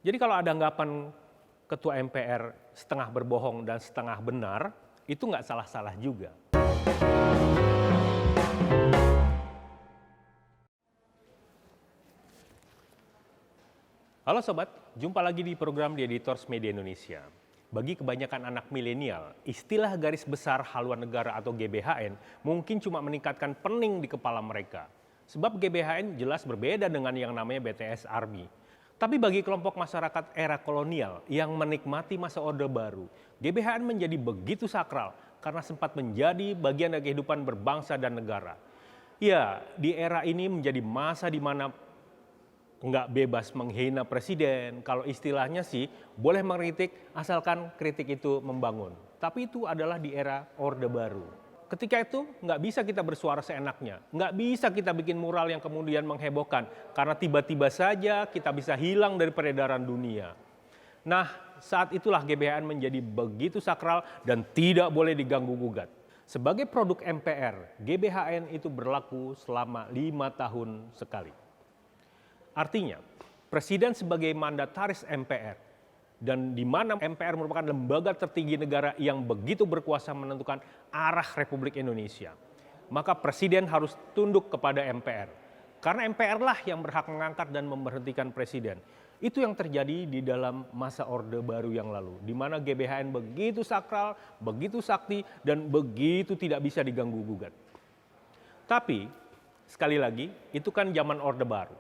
Jadi kalau ada anggapan ketua MPR setengah berbohong dan setengah benar, itu nggak salah-salah juga. Halo Sobat, jumpa lagi di program The Editors Media Indonesia. Bagi kebanyakan anak milenial, istilah garis besar haluan negara atau GBHN mungkin cuma meningkatkan pening di kepala mereka. Sebab GBHN jelas berbeda dengan yang namanya BTS Army. Tapi bagi kelompok masyarakat era kolonial yang menikmati masa Orde Baru, GBHN menjadi begitu sakral karena sempat menjadi bagian dari kehidupan berbangsa dan negara. Ya, di era ini menjadi masa di mana nggak bebas menghina presiden, kalau istilahnya sih boleh mengkritik asalkan kritik itu membangun. Tapi itu adalah di era Orde Baru. Ketika itu nggak bisa kita bersuara seenaknya, nggak bisa kita bikin mural yang kemudian menghebohkan, karena tiba-tiba saja kita bisa hilang dari peredaran dunia. Nah, saat itulah GBHN menjadi begitu sakral dan tidak boleh diganggu-gugat. Sebagai produk MPR, GBHN itu berlaku selama 5 tahun sekali. Artinya, Presiden sebagai mandataris MPR dan di mana MPR merupakan lembaga tertinggi negara yang begitu berkuasa menentukan arah Republik Indonesia, maka Presiden harus tunduk kepada MPR. Karena MPR lah yang berhak mengangkat dan memberhentikan Presiden. Itu yang terjadi di dalam masa Orde Baru yang lalu, di mana GBHN begitu sakral, begitu sakti, dan begitu tidak bisa diganggu-gugat. Tapi, sekali lagi, itu kan zaman Orde Baru.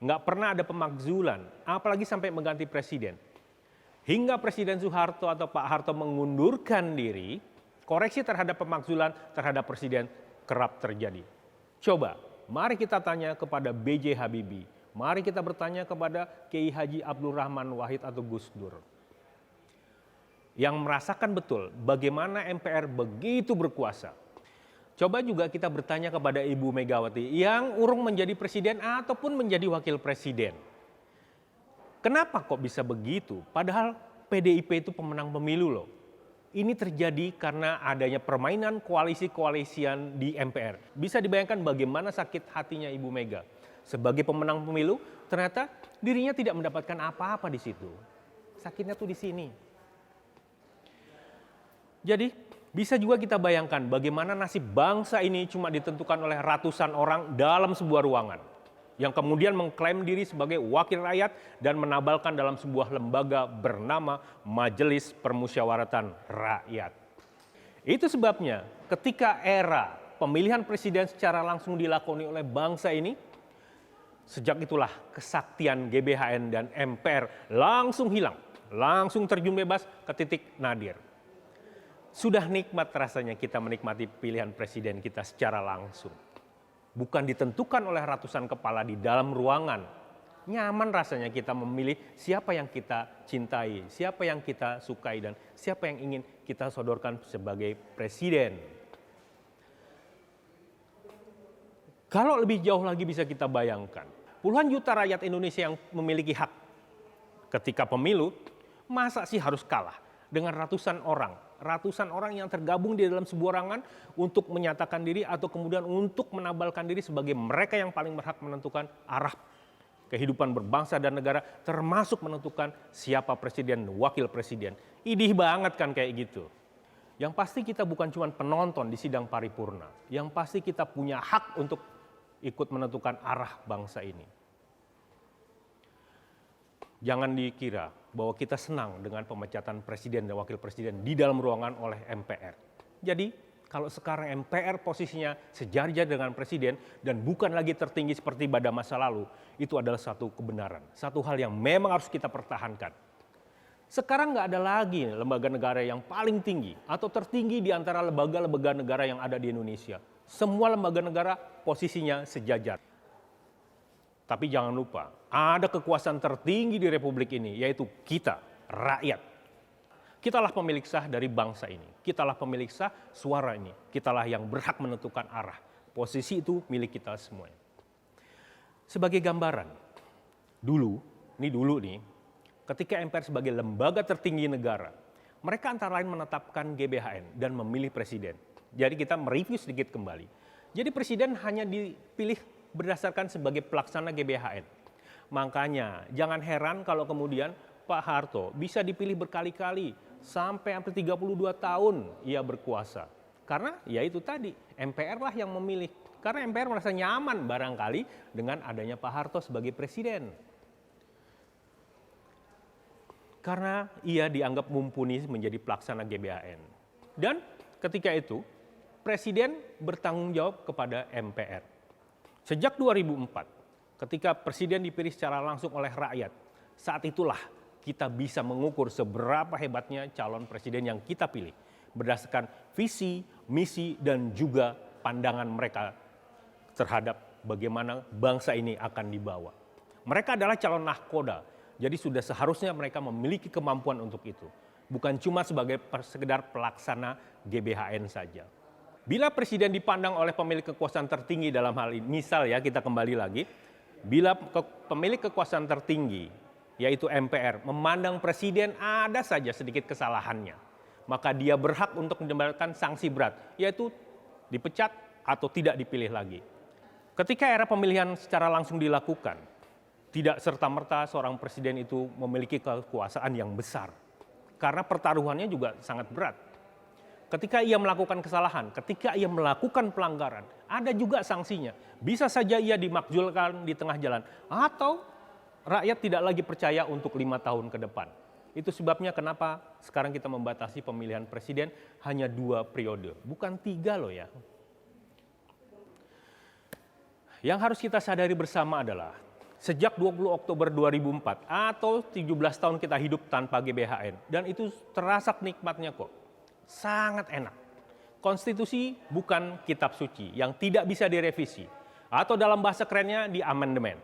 Nggak pernah ada pemakzulan, apalagi sampai mengganti presiden. Hingga Presiden Soeharto atau Pak Harto mengundurkan diri, koreksi terhadap pemakzulan terhadap presiden kerap terjadi. Coba, mari kita tanya kepada B.J. Habibie, mari kita bertanya kepada Kiai Haji Abdul Rahman Wahid atau Gus Dur. Yang merasakan betul bagaimana MPR begitu berkuasa. Coba juga kita bertanya kepada Ibu Megawati yang urung menjadi presiden ataupun menjadi wakil presiden. Kenapa kok bisa begitu? Padahal PDIP itu pemenang pemilu loh. Ini terjadi karena adanya permainan koalisi-koalisian di MPR. Bisa dibayangkan bagaimana sakit hatinya Ibu Mega. Sebagai pemenang pemilu, ternyata dirinya tidak mendapatkan apa-apa di situ. Sakitnya tuh di sini. Jadi, bisa juga kita bayangkan bagaimana nasib bangsa ini cuma ditentukan oleh ratusan orang dalam sebuah ruangan. Yang kemudian mengklaim diri sebagai wakil rakyat dan menabalkan dalam sebuah lembaga bernama Majelis Permusyawaratan Rakyat. Itu sebabnya ketika era pemilihan presiden secara langsung dilakoni oleh bangsa ini, sejak itulah kesaktian GBHN dan MPR langsung hilang, langsung terjun bebas ke titik nadir. Sudah nikmat rasanya kita menikmati pilihan presiden kita secara langsung. Bukan ditentukan oleh ratusan kepala di dalam ruangan. Nyaman rasanya kita memilih siapa yang kita cintai, siapa yang kita sukai, dan siapa yang ingin kita sodorkan sebagai presiden. Kalau lebih jauh lagi bisa kita bayangkan, puluhan juta rakyat Indonesia yang memiliki hak ketika pemilu, masa sih harus kalah dengan ratusan orang yang tergabung di dalam sebuah ruangan untuk menyatakan diri atau kemudian untuk menabalkan diri sebagai mereka yang paling berhak menentukan arah kehidupan berbangsa dan negara, termasuk menentukan siapa presiden dan wakil presiden. Idih banget kan kayak gitu. Yang pasti kita bukan cuma penonton di sidang paripurna, yang pasti kita punya hak untuk ikut menentukan arah bangsa ini. Jangan dikira bahwa kita senang dengan pemecatan presiden dan wakil presiden di dalam ruangan oleh MPR. Jadi kalau sekarang MPR posisinya sejajar dengan presiden dan bukan lagi tertinggi seperti pada masa lalu, itu adalah satu kebenaran. Satu hal yang memang harus kita pertahankan. Sekarang nggak ada lagi lembaga negara yang paling tinggi atau tertinggi di antara lembaga-lembaga negara yang ada di Indonesia. Semua lembaga negara posisinya sejajar. Tapi jangan lupa, ada kekuasaan tertinggi di Republik ini, yaitu kita, rakyat. Kitalah pemilik sah dari bangsa ini. Kitalah pemilik sah suara ini. Kitalah yang berhak menentukan arah. Posisi itu milik kita semuanya. Sebagai gambaran, dulu nih, ketika MPR sebagai lembaga tertinggi negara, mereka antara lain menetapkan GBHN dan memilih presiden. Jadi kita mereview sedikit kembali. Jadi presiden hanya dipilih berdasarkan sebagai pelaksana GBHN. Makanya jangan heran kalau kemudian Pak Harto bisa dipilih berkali-kali sampai hampir 32 tahun ia berkuasa. Karena ya itu tadi, MPR lah yang memilih. Karena MPR merasa nyaman barangkali dengan adanya Pak Harto sebagai presiden. Karena ia dianggap mumpuni menjadi pelaksana GBHN. Dan ketika itu, presiden bertanggung jawab kepada MPR. Sejak 2004, ketika presiden dipilih secara langsung oleh rakyat, saat itulah kita bisa mengukur seberapa hebatnya calon presiden yang kita pilih. Berdasarkan visi, misi, dan juga pandangan mereka terhadap bagaimana bangsa ini akan dibawa. Mereka adalah calon nahkoda. Jadi sudah seharusnya mereka memiliki kemampuan untuk itu. Bukan cuma sebagai sekedar pelaksana GBHN saja. Bila presiden dipandang oleh pemilik kekuasaan tertinggi dalam hal ini, misal ya kita kembali lagi, bila pemilik kekuasaan tertinggi, yaitu MPR, memandang presiden ada saja sedikit kesalahannya, maka dia berhak untuk mendapatkan sanksi berat, yaitu dipecat atau tidak dipilih lagi. Ketika era pemilihan secara langsung dilakukan, tidak serta-merta seorang presiden itu memiliki kekuasaan yang besar. Karena pertaruhannya juga sangat berat. Ketika ia melakukan kesalahan, ketika ia melakukan pelanggaran, ada juga sanksinya. Bisa saja ia dimakzulkan di tengah jalan, atau rakyat tidak lagi percaya untuk 5 tahun ke depan. Itu sebabnya kenapa sekarang kita membatasi pemilihan presiden hanya 2 periode, bukan 3 loh ya. Yang harus kita sadari bersama adalah sejak 20 Oktober 2004 atau 17 tahun kita hidup tanpa GBHN, dan itu terasa nikmatnya kok. Sangat enak. Konstitusi bukan kitab suci yang tidak bisa direvisi, atau dalam bahasa kerennya di amandemen.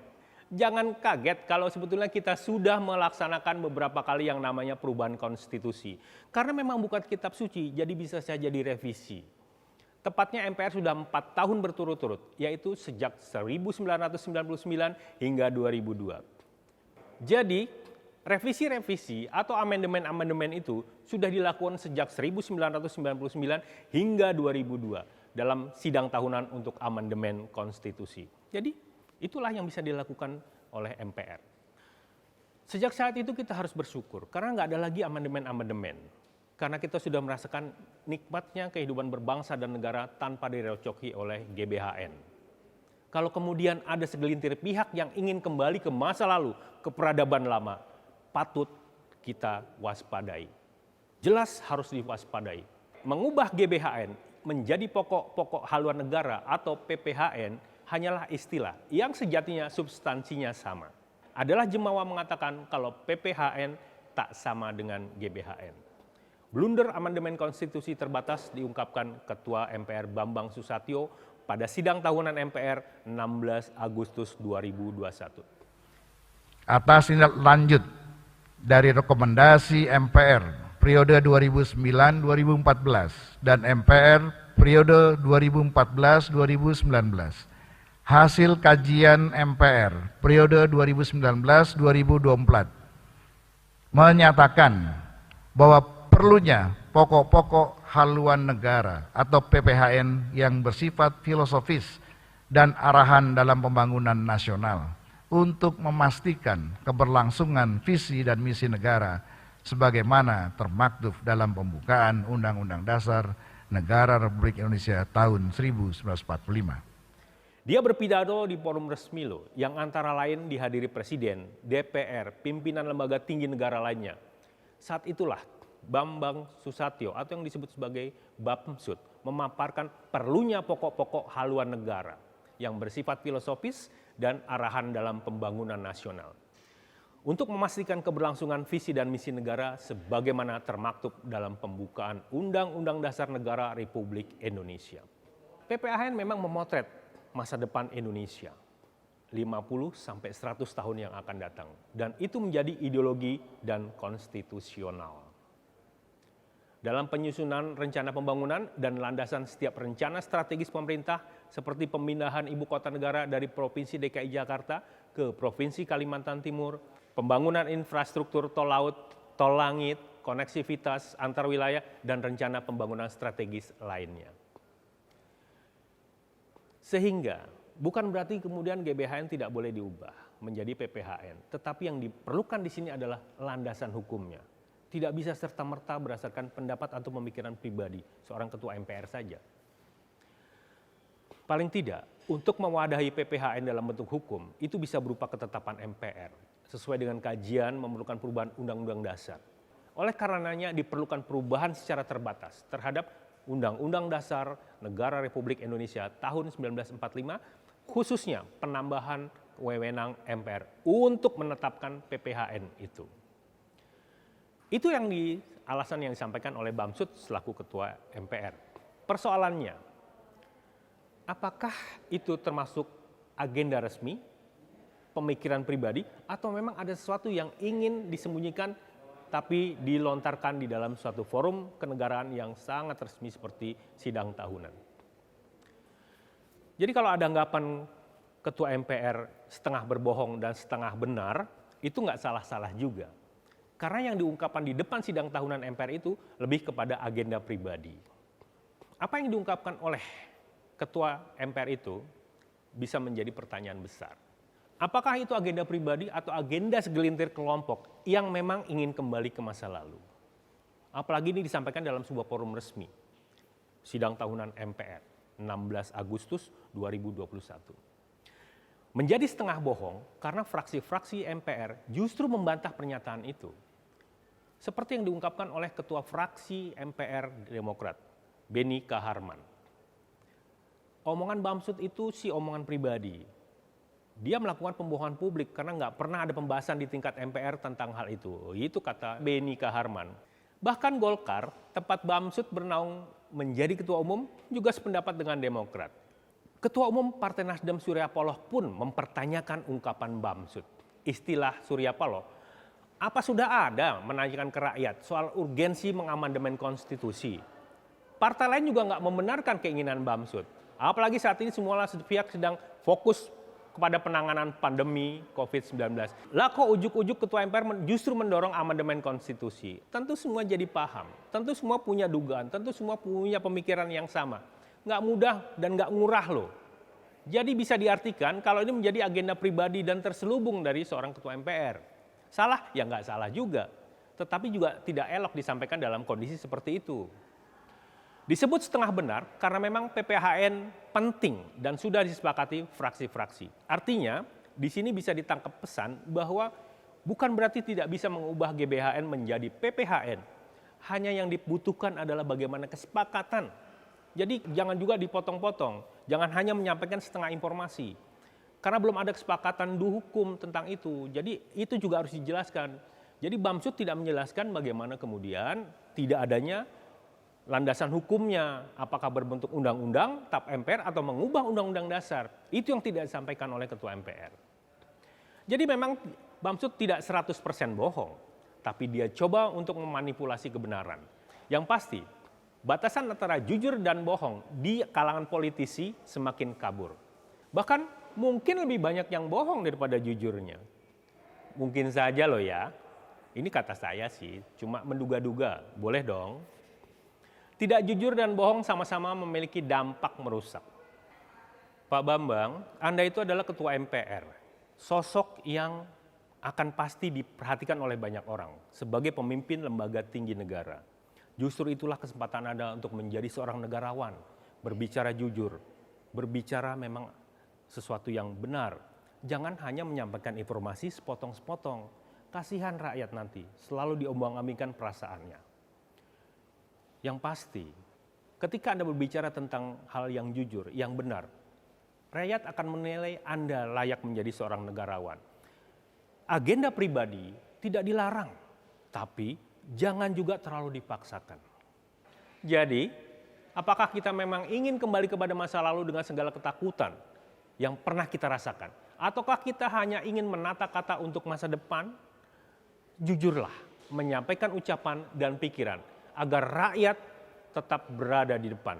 Jangan kaget kalau sebetulnya kita sudah melaksanakan beberapa kali yang namanya perubahan konstitusi. Karena memang bukan kitab suci, jadi bisa saja direvisi. Tepatnya MPR sudah 4 tahun berturut-turut, yaitu sejak 1999 hingga 2002. Jadi, revisi-revisi atau amandemen-amandemen itu sudah dilakukan sejak 1999 hingga 2002 dalam sidang tahunan untuk amandemen konstitusi. Jadi, itulah yang bisa dilakukan oleh MPR. Sejak saat itu kita harus bersyukur, karena nggak ada lagi amandemen-amandemen. Karena kita sudah merasakan nikmatnya kehidupan berbangsa dan negara tanpa direcoki oleh GBHN. Kalau kemudian ada segelintir pihak yang ingin kembali ke masa lalu, ke peradaban lama, patut kita waspadai. Jelas harus diwaspadai. Mengubah GBHN menjadi pokok-pokok haluan negara atau PPHN hanyalah istilah yang sejatinya substansinya sama. Adalah jemawa mengatakan kalau PPHN tak sama dengan GBHN. Blunder amandemen konstitusi terbatas diungkapkan Ketua MPR Bambang Susatyo pada sidang tahunan MPR 16 Agustus 2021. Atas tindak lanjut dari rekomendasi MPR periode 2009-2014 dan MPR periode 2014-2019, hasil kajian MPR periode 2019-2024 menyatakan bahwa perlunya pokok-pokok haluan negara atau PPHN yang bersifat filosofis dan arahan dalam pembangunan nasional untuk memastikan keberlangsungan visi dan misi negara sebagaimana termaktub dalam pembukaan Undang-Undang Dasar Negara Republik Indonesia tahun 1945. Dia berpidato di forum resmi loh, yang antara lain dihadiri Presiden, DPR, pimpinan lembaga tinggi negara lainnya. Saat itulah Bambang Susatyo atau yang disebut sebagai Bamsud memaparkan perlunya pokok-pokok haluan negara yang bersifat filosofis dan arahan dalam pembangunan nasional. Untuk memastikan keberlangsungan visi dan misi negara sebagaimana termaktub dalam pembukaan Undang-Undang Dasar Negara Republik Indonesia. PPHN memang memotret masa depan Indonesia 50 sampai 100 tahun yang akan datang, dan itu menjadi ideologi dan konstitusional. Dalam penyusunan rencana pembangunan dan landasan setiap rencana strategis pemerintah seperti pemindahan ibu kota negara dari Provinsi DKI Jakarta ke Provinsi Kalimantan Timur, pembangunan infrastruktur tol laut, tol langit, koneksivitas antar wilayah, dan rencana pembangunan strategis lainnya. Sehingga bukan berarti kemudian GBHN tidak boleh diubah. menjadi PPHN. Tetapi yang diperlukan di sini adalah landasan hukumnya. Tidak bisa serta-merta berdasarkan pendapat atau pemikiran pribadi seorang ketua MPR saja. Paling tidak, untuk mewadahi PPHN dalam bentuk hukum, itu bisa berupa ketetapan MPR, sesuai dengan kajian memerlukan perubahan Undang-Undang Dasar. Oleh karenanya diperlukan perubahan secara terbatas terhadap Undang-Undang Dasar Negara Republik Indonesia tahun 1945, khususnya penambahan wewenang MPR untuk menetapkan PPHN itu. Itu alasan yang disampaikan oleh Bamsud selaku Ketua MPR. Persoalannya, apakah itu termasuk agenda resmi, pemikiran pribadi, atau memang ada sesuatu yang ingin disembunyikan tapi dilontarkan di dalam suatu forum kenegaraan yang sangat resmi seperti sidang tahunan. Jadi kalau ada anggapan Ketua MPR setengah berbohong dan setengah benar, itu nggak salah-salah juga. Karena yang diungkapkan di depan sidang tahunan MPR itu lebih kepada agenda pribadi. Apa yang diungkapkan oleh Ketua MPR itu bisa menjadi pertanyaan besar. Apakah itu agenda pribadi atau agenda segelintir kelompok yang memang ingin kembali ke masa lalu? Apalagi ini disampaikan dalam sebuah forum resmi, sidang tahunan MPR, 16 Agustus 2021. Menjadi setengah bohong karena fraksi-fraksi MPR justru membantah pernyataan itu. Seperti yang diungkapkan oleh Ketua Fraksi MPR Demokrat, Beni Kaharman. Omongan Bamsud itu omongan pribadi. Dia melakukan pembohongan publik karena nggak pernah ada pembahasan di tingkat MPR tentang hal itu. Itu kata Beni Kaharman. Bahkan Golkar, tempat Bamsud bernaung menjadi ketua umum, juga sependapat dengan Demokrat. Ketua Umum Partai Nasdem Surya Paloh pun mempertanyakan ungkapan Bamsud. Istilah Surya Paloh, apa sudah ada menanyakan ke rakyat soal urgensi mengamandemen konstitusi? Partai lain juga nggak membenarkan keinginan Bamsud. Apalagi saat ini semua pihak sedang fokus kepada penanganan pandemi COVID-19. Lah kok ujuk-ujuk Ketua MPR justru mendorong amandemen konstitusi? Tentu semua jadi paham, tentu semua punya dugaan, tentu semua punya pemikiran yang sama. Nggak mudah dan nggak murah loh. Jadi bisa diartikan kalau ini menjadi agenda pribadi dan terselubung dari seorang Ketua MPR. Salah? Ya nggak salah juga. Tetapi juga tidak elok disampaikan dalam kondisi seperti itu. Disebut setengah benar karena memang PPHN penting dan sudah disepakati fraksi-fraksi. Artinya di sini bisa ditangkap pesan bahwa bukan berarti tidak bisa mengubah GBHN menjadi PPHN. Hanya yang dibutuhkan adalah bagaimana kesepakatan. Jadi jangan juga dipotong-potong, jangan hanya menyampaikan setengah informasi. Karena belum ada kesepakatan di hukum tentang itu, jadi itu juga harus dijelaskan. Jadi Bamsud tidak menjelaskan bagaimana kemudian tidak adanya landasan hukumnya, apakah berbentuk undang-undang, TAP MPR, atau mengubah undang-undang dasar. Itu yang tidak disampaikan oleh Ketua MPR. Jadi memang Bamsud tidak 100% bohong, tapi dia coba untuk memanipulasi kebenaran. Yang pasti, batasan antara jujur dan bohong di kalangan politisi semakin kabur. Bahkan mungkin lebih banyak yang bohong daripada jujurnya. Mungkin saja loh ya, ini kata saya sih, cuma menduga-duga, boleh dong. Tidak jujur dan bohong sama-sama memiliki dampak merusak. Pak Bambang, Anda itu adalah Ketua MPR, sosok yang akan pasti diperhatikan oleh banyak orang sebagai pemimpin lembaga tinggi negara. Justru itulah kesempatan Anda untuk menjadi seorang negarawan, berbicara jujur, berbicara memang sesuatu yang benar. Jangan hanya menyampaikan informasi sepotong-sepotong. Kasihan rakyat nanti, selalu diombang-ambingkan perasaannya. Yang pasti, ketika Anda berbicara tentang hal yang jujur, yang benar, rakyat akan menilai Anda layak menjadi seorang negarawan. Agenda pribadi tidak dilarang, tapi jangan juga terlalu dipaksakan. Jadi, apakah kita memang ingin kembali kepada masa lalu dengan segala ketakutan yang pernah kita rasakan? Ataukah kita hanya ingin menata kata untuk masa depan? Jujurlah, menyampaikan ucapan dan pikiran agar rakyat tetap berada di depan.